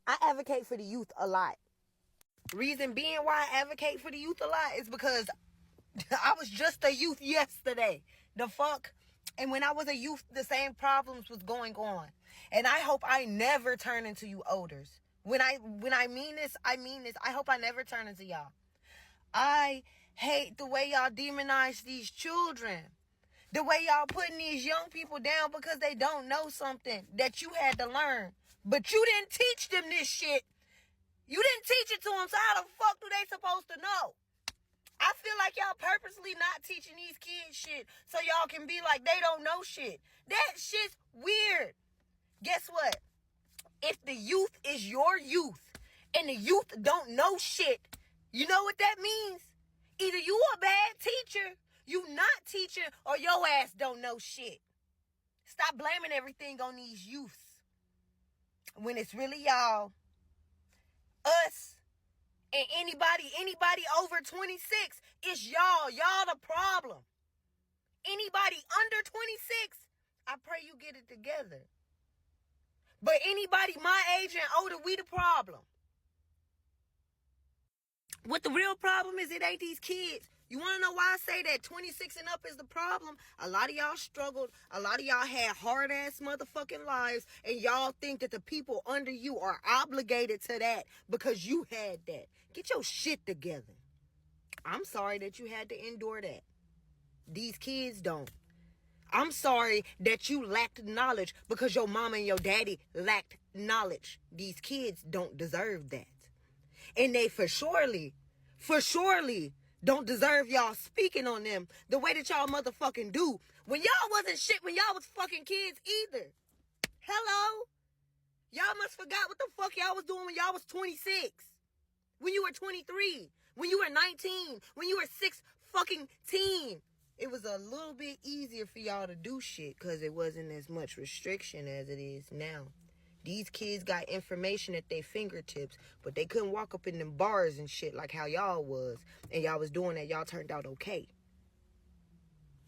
I advocate for the youth a lot. Reason being why I advocate for the youth a lot is because I was just a youth yesterday. The fuck? And when I was a youth, the same problems was going on. And I hope I never turn into you olders. When I mean this, I mean this. I hope I never turn into y'all. I hate the way y'all demonize these children. The way y'all putting these young people down because they don't know something that you had to learn. But you didn't teach them this shit. You didn't teach it to them, so how the fuck do they supposed to know? I feel like y'all purposely not teaching these kids shit so y'all can be like they don't know shit. That shit's weird. Guess what? If the youth is your youth and the youth don't know shit, you know what that means? Either you a bad teacher, you not teaching, or your ass don't know shit. Stop blaming everything on these youths. When it's really y'all, us, and anybody over 26, it's y'all. Y'all the problem. Anybody under 26, I pray you get it together. But anybody my age and older, we the problem. What the real problem is, it ain't these kids. You want to know why I say that 26 and up is the problem? A lot of y'all struggled. A lot of y'all had hard-ass motherfucking lives. And y'all think that the people under you are obligated to that because you had that. Get your shit together. I'm sorry that you had to endure that. These kids don't. I'm sorry that you lacked knowledge because your mama and your daddy lacked knowledge. These kids don't deserve that. And they for surely don't deserve y'all speaking on them the way that y'all motherfucking do. When y'all wasn't shit when y'all was fucking kids either. Hello? Y'all must forgot what the fuck y'all was doing when y'all was 26. When you were 23. When you were 19. When you were 6 fucking teen. It was a little bit easier for y'all to do shit because it wasn't as much restriction as it is now. These kids got information at their fingertips, but they couldn't walk up in them bars and shit like how y'all was. And y'all was doing that. Y'all turned out okay.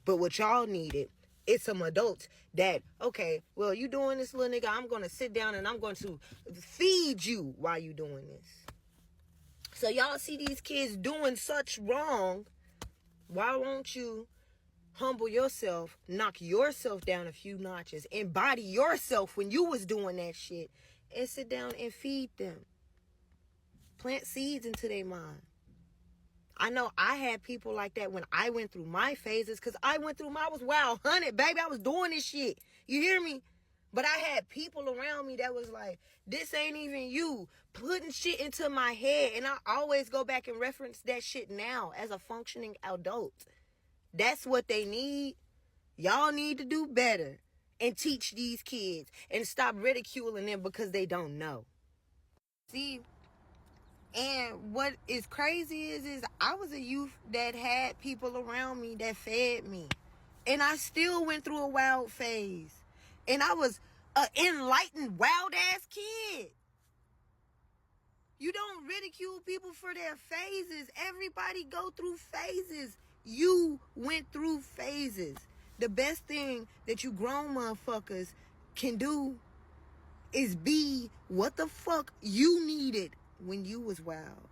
But what y'all needed is some adults that, okay, well, you doing this, little nigga. I'm going to sit down and I'm going to feed you while you doing this. So y'all see these kids doing such wrong. Why won't you humble yourself, knock yourself down a few notches, embody yourself when you was doing that shit, and sit down and feed them. Plant seeds into their mind. I know I had people like that when I went through my phases, because I was wild hunted, baby. I was doing this shit. You hear me? But I had people around me that was like, this ain't even you, putting shit into my head. And I always go back and reference that shit now as a functioning adult. That's what they need. Y'all need to do better and teach these kids and stop ridiculing them because they don't know. See, and what is crazy is I was a youth that had people around me that fed me. And I still went through a wild phase. And I was an enlightened, wild-ass kid. You don't ridicule people for their phases. Everybody go through phases. You went through phases. The best thing that you grown motherfuckers can do is be what the fuck you needed when you was wild.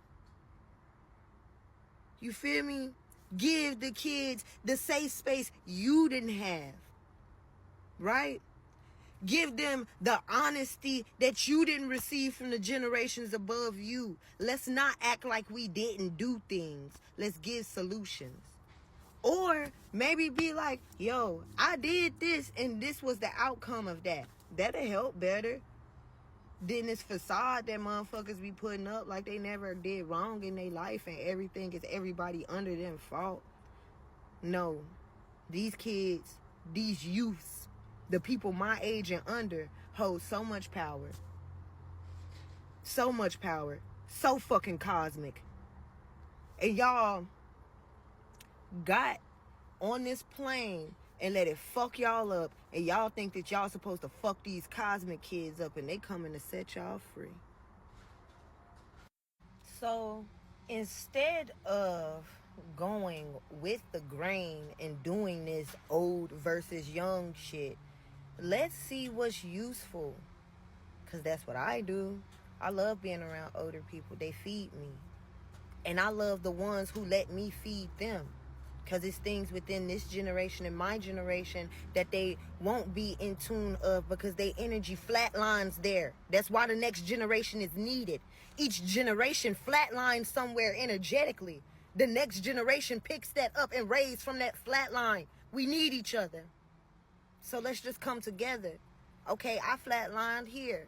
You feel me? Give the kids the safe space you didn't have. Right? Give them the honesty that you didn't receive from the generations above you. Let's not act like we didn't do things. Let's give solutions. Or maybe be like, yo, I did this and this was the outcome of that. That'll help better than this facade that motherfuckers be putting up like they never did wrong in their life and everything is everybody under them fault. No. These kids, these youths, the people my age and under hold so much power. So much power. So fucking cosmic. And y'all got on this plane and let it fuck y'all up, and y'all think that y'all supposed to fuck these cosmic kids up, and they coming to set y'all free. So instead of going with the grain and doing this old versus young shit, let's see what's useful, because that's what I do. I love being around older people. They feed me. And I love the ones who let me feed them. Because it's things within this generation and my generation that they won't be in tune of because their energy flatlines there. That's why the next generation is needed. Each generation flatlines somewhere energetically. The next generation picks that up and raises from that flat line. We need each other. So let's just come together. Okay, I flatlined here,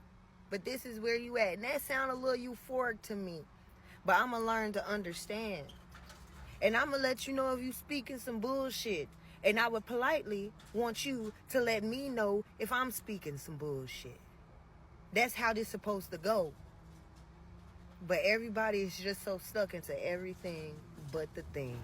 but this is where you at. And that sound a little euphoric to me. But I'm going to learn to understand. And I'm going to let you know if you speaking some bullshit. And I would politely want you to let me know if I'm speaking some bullshit. That's how this supposed to go. But everybody is just so stuck into everything but the thing.